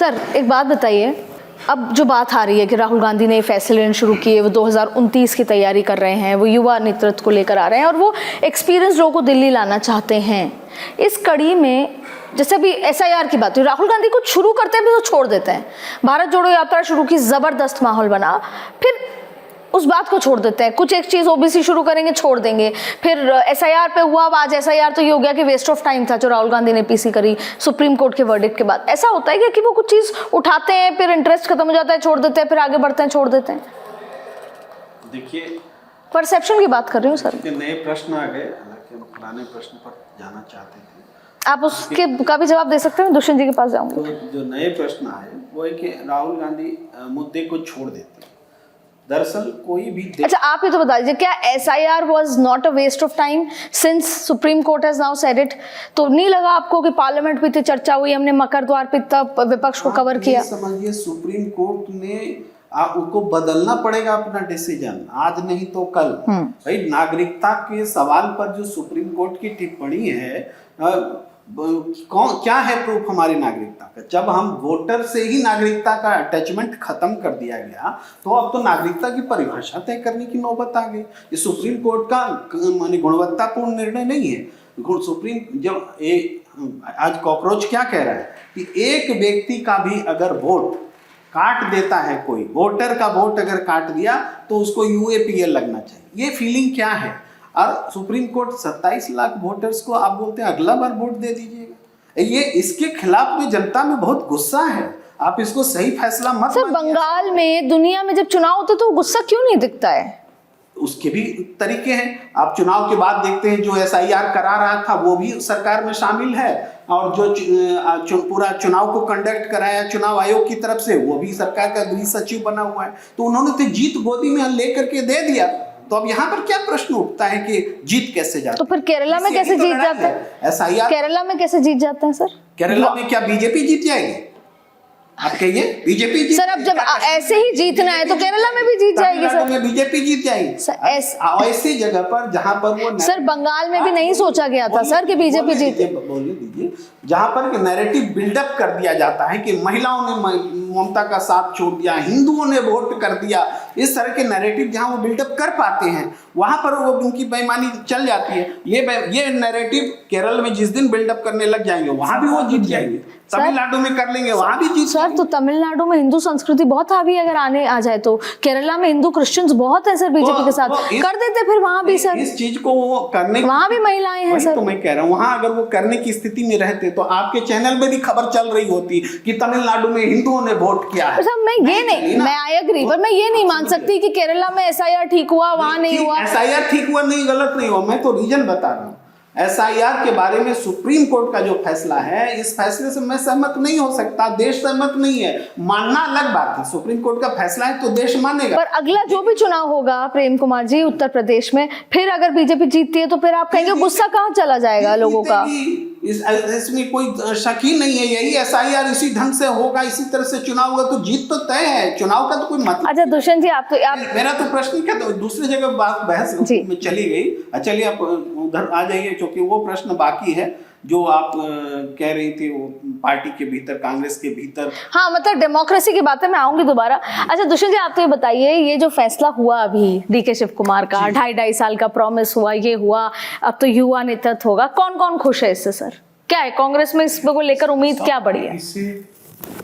Sir एक बात बताइए, अब जो बात आ रही है कि राहुल गांधी ने फैसले लेने शुरू किए, वो 2029 की तैयारी कर रहे हैं, वो युवा नेतृत्व को लेकर आ रहे हैं और वो एक्सपीरियंस लोगों को दिल्ली लाना चाहते हैं। इस कड़ी में जैसे अभी SIR की बात हुई, राहुल गांधी कुछ शुरू करते हैं फिर तो छोड़ देते हैं। भारत जोड़ो यात्रा शुरू की, जबरदस्त माहौल बना, फिर उस बात को छोड़ देते हैं। कुछ एक चीज OBC शुरू करेंगे, छोड़ देंगे। फिर SIR पे हुआ, आज SIR तो ये हो गया कि वेस्ट ऑफ टाइम था जो राहुल गांधी ने PC करी सुप्रीम कोर्ट के वर्डिक्ट के बाद। ऐसा होता है कि वो कुछ चीज उठाते हैं, फिर इंटरेस्ट खत्म हो जाता है, छोड़ देते हैं, फिर आगे बढ़ते हैं, छोड़ देते हैं। देखिए, परसेप्शन की बात कर रही हूँ सर। नए प्रश्न आ गए, हालांकि हम पुराने प्रश्न पर जाना चाहते थे। आप उसके का भी जवाब दे सकते हैं, दुष्यंत जी के पास जाऊंगी। तो जो नए प्रश्न आए वो है कि राहुल गांधी मुद्दे को छोड़ देते हैं। दरअसल कोई भी अच्छा, आप ये तो बता दीजिए, क्या SIR was not a waste of time since Supreme Court has now said it? तो नहीं लगा आपको कि पार्लियामेंट पे इतनी चर्चा हुई, हमने मकर द्वार पे तब विपक्ष को कवर किया? समझिए, सुप्रीम कोर्ट ने उनको बदलना पड़ेगा अपना डिसीजन, आज नहीं तो कल। भाई, नागरिकता के सवाल पर जो सुप्रीम कोर्ट की टिप्पणी है, क्या है प्रूफ हमारी नागरिकता का? जब हम वोटर से ही नागरिकता का अटैचमेंट खत्म कर दिया गया, तो अब तो नागरिकता की परिभाषा तय करने की नौबत आ गई। ये सुप्रीम कोर्ट का माने गुणवत्तापूर्ण निर्णय नहीं है। सुप्रीम जब आज कॉकरोच क्या कह रहा है कि एक व्यक्ति का भी अगर वोट काट देता है, कोई वोटर का वोट अगर काट दिया तो उसको UAPL लगना चाहिए। ये फीलिंग क्या है? और सुप्रीम कोर्ट 27 लाख वोटर्स को आप बोलते हैं अगला बार वोट दे दीजिएगा। ये इसके खिलाफ में जनता में बहुत गुस्सा है। आप इसको सही फैसला मत सर, बंगाल में, दुनिया में जब चुनाव होते तो गुस्सा क्यों नहीं दिखता है? उसके भी तरीके हैं। आप चुनाव के बाद देखते हैं जो SIR करा रहा था वो भी सरकार में शामिल है, और जो पूरा चुनाव को कंडक्ट कराया चुनाव आयोग की तरफ से वो भी सरकार का गृह सचिव बना हुआ है। तो उन्होंने तो जीत गोदी में लेकर के दे दिया। तो अब यहाँ पर क्या प्रश्न उठता है कि जीत कैसे जाते? तो फिर केरला में कैसे जीत जाते हैं? SIR केरला में कैसे जीत जाते हैं सर? केरला में क्या BJP जीत जाएगी? आप कहिए, BJP जीत? सर, अब जब ऐसे ही जीतना है तो केरला में भी जीत जाएगी सर। में BJP जीत जाएगी सर। ऐसी जगह पर जहां पर वो सर, बंगाल में भी नहीं सोचा गया था सर कि BJP जीते। बोलने दीजिए, जहां पर नैरेटिव बिल्डअप कर दिया जाता है कि महिलाओं ने ममता का साथ छोड़ दिया, हिंदुओं ने वोट कर दिया, इस तरह के नैरेटिव जहां वो बिल्डअप कर पाते हैं वहां पर वो उनकी बेईमानी चल जाती है। ये नैरेटिव केरल में जिस दिन बिल्डअप करने लग जाएंगे वहां भी वो जीत जाएंगे। तमिलनाडु में कर लेंगे, वहां भी जीत। सर, तो तमिलनाडु में हिंदू संस्कृति बहुत हावी अगर आने आ जाए तो केरला में हिंदू क्रिश्चियंस बहुत है सर, BJP के साथ कर देते फिर वहां भी सर। इस चीज को वो करने, वहां भी महिलाएं हैं सर। तो मैं कह रहा हूँ वहां अगर वो करने की स्थिति में रहते तो आपके चैनल में भी खबर चल रही होती कि तमिलनाडु में हिंदुओं ने वोट किया है। मैं आई एग्री, पर मैं ये नहीं मान सकती कि केरला में SIR ठीक हुआ, वहां नहीं हुआ। SIR ठीक हुआ नहीं, गलत नहीं हुआ, मैं तो रीजन बता रहा हूँ। SIR के बारे में सुप्रीम कोर्ट का जो फैसला है, इस फैसले से मैं सहमत नहीं हो सकता, देश सहमत नहीं है। मानना अलग बात है, सुप्रीम कोर्ट का फैसला है तो देश मानेगा। पर अगला जो भी चुनाव होगा प्रेम कुमार जी उत्तर प्रदेश में, फिर अगर BJP जीतती है तो फिर आप कहेंगे गुस्सा कहाँ चला जाएगा लोगों का? इसमें कोई शक ही नहीं है। यही SIR इसी ढंग से होगा, इसी तरह से चुनाव होगा तो जीत तो तय है। चुनाव का तो कोई मतलब। अच्छा दुष्यंत जी, आप मेरा तो प्रश्न क्या था, दूसरी जगह बात बहस में चली गई। चलिए आप उधर आ जाइए, क्योंकि वो प्रश्न बाकी है जो आप कह रही थी, वो पार्टी के भीतर, कांग्रेस के भीतर। हाँ, मतलब डेमोक्रेसी की बातें मैं आऊंगी दोबारा। अच्छा दुष्यंत जी, आप तो ये बताइए, ये जो फैसला हुआ अभी DK शिव कुमार का, 2.5 साल का प्रॉमिस हुआ, ये हुआ, अब तो युवा नेतृत्व होगा, कौन कौन खुश है इससे सर? क्या है कांग्रेस में इसको लेकर उम्मीद क्या बढ़ी है? इससे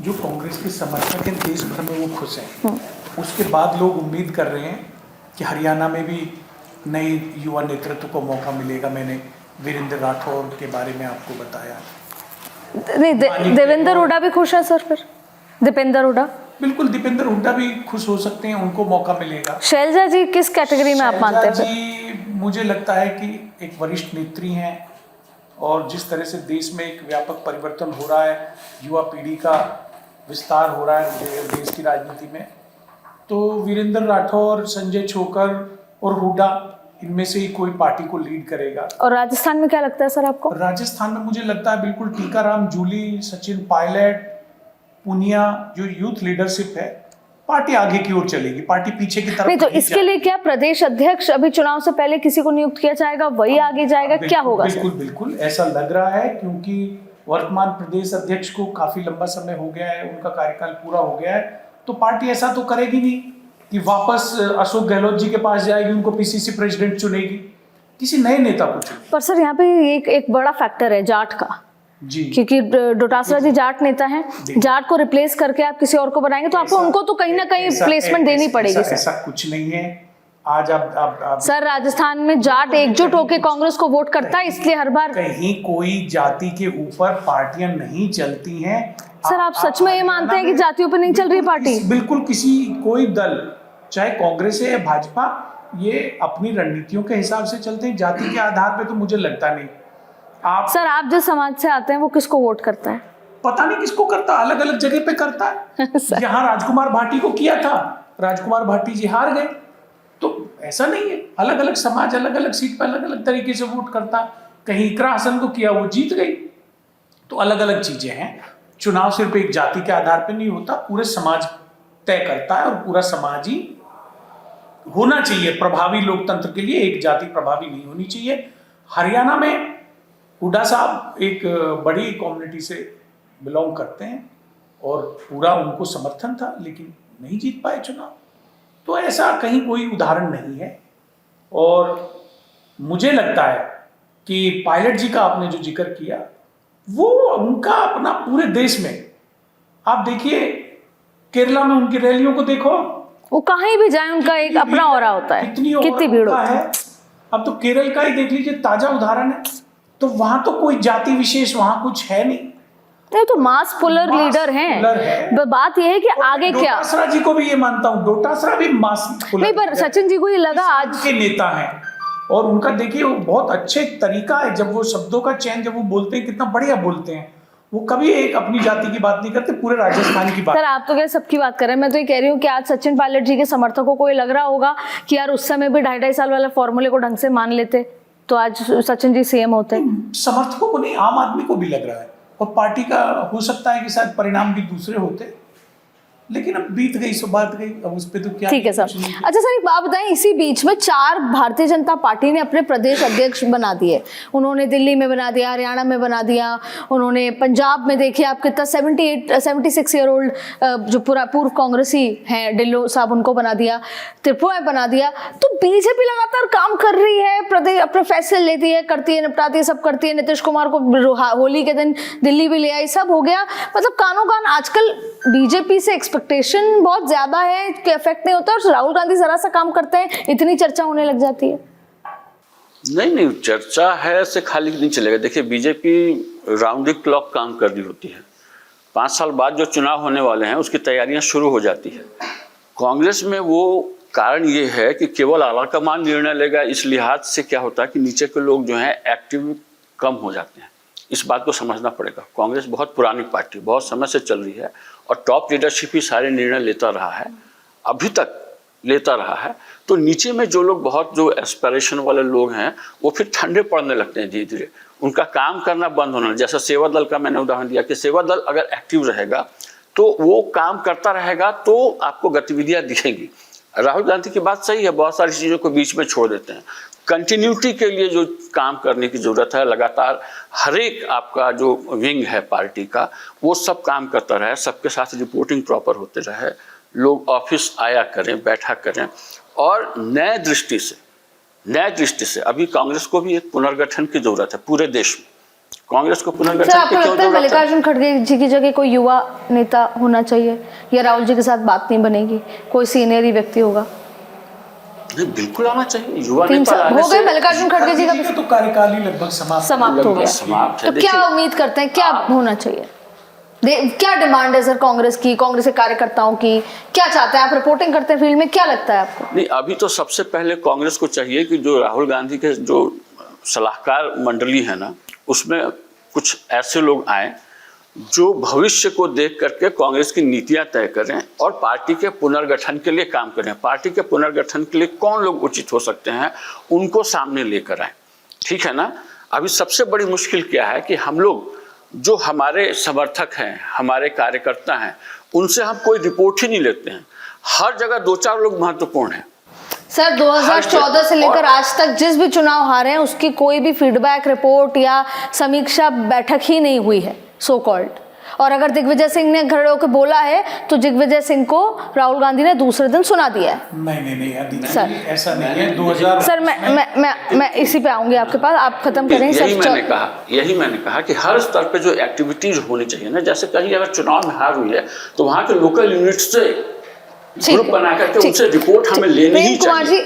जो कांग्रेस के समर्थक हैं देश भर में वो खुश हैं। उसके बाद लोग उम्मीद कर रहे हैं कि हरियाणा में भी नई युवा नेतृत्व को मौका मिलेगा। मैंने वीरेंद्र राठौर के बारे में आपको बताया। नहीं, देवेंद्र हुड्डा भी खुश है सर? फिर दीपेंद्र हुड्डा? बिल्कुल, दीपेंद्र हुड्डा भी खुश हो सकते हैं, उनको मौका मिलेगा। शैलजा जी किस कैटेगरी में आप मानते हैं? जी, मुझे लगता है कि एक वरिष्ठ नेत्री हैं, और जिस तरह से देश में एक व्यापक परिवर्तन हो रहा है, युवा पीढ़ी का विस्तार हो रहा है देश की राजनीति में, तो वीरेंद्र राठौर, संजय छोकर और हुड्डा, इनमें से ही कोई पार्टी को लीड करेगा। और राजस्थान में क्या लगता है सर आपको? राजस्थान में मुझे लगता है बिल्कुल टीकाराम जूली, सचिन पायलट, पूनिया, जो यूथ लीडरशिप है, पार्टी आगे की ओर चलेगी, पार्टी पीछे की तरफ नहीं। तो इसके लिए क्या प्रदेश अध्यक्ष अभी चुनाव से पहले किसी को नियुक्त किया जाएगा, वही आगे जाएगा, क्या होगा? बिल्कुल बिल्कुल ऐसा लग रहा है, क्योंकि वर्तमान प्रदेश अध्यक्ष को काफी लंबा समय हो गया है, उनका कार्यकाल पूरा हो गया है, तो पार्टी ऐसा तो करेगी नहीं कि वापस अशोक गहलोत जी के पास जाएगी, उनको पीसीसी प्रेसिडेंट चुनेगी, किसी नए नेता को चुनेगी। पर सर यहाँ पे एक बड़ा फैक्टर है जाट का जी, क्योंकि डोटासरा जी जाट नेता हैं, जाट को रिप्लेस करके आप किसी और को बनाएंगे तो आपको उनको तो कहीं ना कहीं प्लेसमेंट देनी पड़ेगी। ऐसा कुछ नहीं है। आज आप सर राजस्थान में जाट एकजुट होकर कांग्रेस को वोट करता है, इसलिए हर बार कहीं कोई जाति के ऊपर पार्टियां नहीं चलती हैं। सर आप सच में ये मानते हैं कि जातियों पर नहीं चल रही पार्टी? बिल्कुल, कोई दल चाहे कांग्रेस है या भाजपा, ये अपनी रणनीतियों के हिसाब से चलते हैं, जाति के आधार पे तो मुझे लगता नहीं। सर आप जिस समाज से आते हैं वो किसको वोट करता है? पता नहीं किसको करता, अलग अलग जगह पे करता है। यहाँ राजकुमार भाटी को किया था, राजकुमार भाटी जी हार गए, तो ऐसा नहीं है, अलग अलग समाज अलग अलग सीट पर अलग अलग तरीके से वोट करता। कहीं इकरा हसन को किया, वो जीत गई, तो अलग अलग चीजें हैं। चुनाव सिर्फ एक जाति के आधार पर नहीं होता, पूरे समाज तय करता है और पूरा समाज ही होना चाहिए प्रभावी लोकतंत्र के लिए। एक जाति प्रभावी नहीं होनी चाहिए। हरियाणा में हुड्डा साहब एक बड़ी कम्युनिटी से बिलोंग करते हैं और पूरा उनको समर्थन था, लेकिन नहीं जीत पाए चुनाव, तो ऐसा कहीं कोई उदाहरण नहीं है। और मुझे लगता है कि पायलट जी का आपने जो जिक्र किया, वो उनका अपना पूरे देश में, आप देखिए केरला में उनकी रैलियों को देखो, वो कहीं भी जाए उनका एक अपना ऑरा होता है, कितनी भीड़ होती है। अब तो केरल का ही देख लीजिए, ताजा उदाहरण है, तो वहां तो कोई जाति विशेष वहां कुछ है नहीं, तो मास पुलर लीडर हैं। बात यह है कि आगे क्या। डोटासरा जी को भी ये मानता हूँ, डोटासरा भी मास पुलर नहीं, पर सचिन जी को ये लगा आज के नेता हैं, और उनका देखिए वो बहुत अच्छे तरीका है, जब वो शब्दों का चयन जब वो बोलते हैं कितना बढ़िया बोलते हैं। वो कभी एक अपनी जाति की बात नहीं करते, पूरे राजस्थान की बात। सर आप तो क्या सबकी बात कर रहे हैं, मैं तो ये कह रही हूँ कि आज सचिन पायलट जी के समर्थकों को ये लग रहा होगा कि यार उस समय भी 2.5 साल वाले फॉर्मूले को ढंग से मान लेते तो आज सचिन जी सीएम होते। समर्थकों को नहीं, आम आदमी को भी लग रहा है, और पार्टी का हो सकता है कि शायद परिणाम भी दूसरे होते, लेकिन अब बीत गई सो बात गई, अब उस पे तो क्या। ठीक है सर। अच्छा सर एक बात बताएं, इसी बीच में 4 भारतीय जनता पार्टी ने अपने प्रदेश अध्यक्ष बना दिए। उन्होंने दिल्ली में बना दिया, हरियाणा में बना दिया, उन्होंने पंजाब में देखिए आप कितना 76 ईयर ओल्ड जो पूर्व कांग्रेसी हैं ढिल्लो साहब, उनको बना दिया, त्रिपुरा में बना दिया। तो बीजेपी लगातार काम कर रही है, प्रदेश अपने फैसले लेती है, करती है, निपटाती है, सब करती है। नीतीश कुमार को होली के दिन दिल्ली भी ले आई, सब हो गया। मतलब कानों कान आजकल बीजेपी से एक्सपेक्टेशन बहुत ज्यादा है कि इफेक्ट नहीं होता, और राहुल गांधी जरा सा काम करते हैं इतनी चर्चा होने लग जाती है। नहीं, चर्चा है से खाली नहीं चलेगा। देखिए बीजेपी राउंड द क्लॉक काम कर रही होती है। 5 साल बाद जो चुनाव होने वाले हैं उसकी तैयारियां शुरू हो जाती है। कांग्रेस में वो कारण ये है कि केवल आला कमान निर्णय लेगा, इस लिहाज से क्या होता है कि नीचे के लोग जो हैं एक्टिव कम हो जाते हैं। इस बात को समझना पड़ेगा। कांग्रेस बहुत पुरानी पार्टी, बहुत समय से चल रही है, और टॉप लीडरशिप ही सारे निर्णय लेता रहा है, अभी तक लेता रहा है। तो नीचे में जो लोग बहुत जो एस्पिरेशन वाले लोग हैं वो फिर ठंडे पड़ने लगते हैं धीरे धीरे, उनका काम करना बंद होना। जैसा सेवा दल का मैंने उदाहरण दिया कि सेवा दल अगर एक्टिव रहेगा तो वो काम करता रहेगा, तो आपको गतिविधियां दिखेंगी। राहुल गांधी की बात सही है, बहुत सारी चीज़ों को बीच में छोड़ देते हैं। कंटिन्यूटी के लिए जो काम करने की ज़रूरत है, लगातार हर एक आपका जो विंग है पार्टी का, वो सब काम करता रहे, सबके साथ रिपोर्टिंग प्रॉपर होते रहे, लोग ऑफिस आया करें, बैठा करें। और नए दृष्टि से अभी कांग्रेस को भी एक पुनर्गठन की ज़रूरत है पूरे देश में। कांग्रेस को पुनर्गठन की क्यों जरूरत है? मल्लिकार्जुन खड़गे जी की जगह कोई युवा नेता होना चाहिए, या राहुल जी के साथ बात नहीं बनेगी, कोई सीनियर ही व्यक्ति होगा? नहीं, बिल्कुल आना चाहिए। युवा 3 साल हो गए मल्लिकार्जुन खड़गे जी का तो कार्यकाल ही लगभग समाप्त हो गया। तो क्या उम्मीद करते हैं, क्या होना चाहिए? क्या डिमांड है सर कांग्रेस की, कांग्रेस के कार्यकर्ताओं की? क्या चाहते हैं आप? रिपोर्टिंग करते हैं फील्ड में, क्या लगता है आपको? नहीं, अभी तो सबसे पहले कांग्रेस को चाहिए कि जो राहुल गांधी के जो सलाहकार मंडली है ना, उसमें कुछ ऐसे लोग आए जो भविष्य को देख करके कांग्रेस की नीतियां तय करें और पार्टी के पुनर्गठन के लिए काम करें। पार्टी के पुनर्गठन के लिए कौन लोग उचित हो सकते हैं, उनको सामने लेकर आए। ठीक है ना? अभी सबसे बड़ी मुश्किल क्या है कि हम लोग जो हमारे समर्थक हैं, हमारे कार्यकर्ता हैं, उनसे हम कोई रिपोर्ट ही नहीं लेते हैं। हर जगह 2-4 लोग महत्वपूर्ण हैं। सर 2014 से लेकर आज तक जिस भी चुनाव हारे हैं उसकी कोई भी फीडबैक रिपोर्ट या समीक्षा बैठक ही नहीं हुई है सो कॉल्ड। और अगर दिग्विजय सिंह ने खड़े होकर बोला है तो दिग्विजय सिंह को राहुल गांधी ने दूसरे दिन सुना दिया है। नहीं अदिति, सर ऐसा नहीं है। 2000 सर मैं इसी पे आऊंगी आपके पास, आप खत्म करें। यही मैंने कहा कि हर स्तर पे जो एक्टिविटीज होनी चाहिए ना, जैसे कहीं अगर चुनाव में हार हुई है तो वहाँ के लोकल यूनिट से ग्रुप बना करके उनसे रिपोर्ट हमें लेनी ही चाहिए।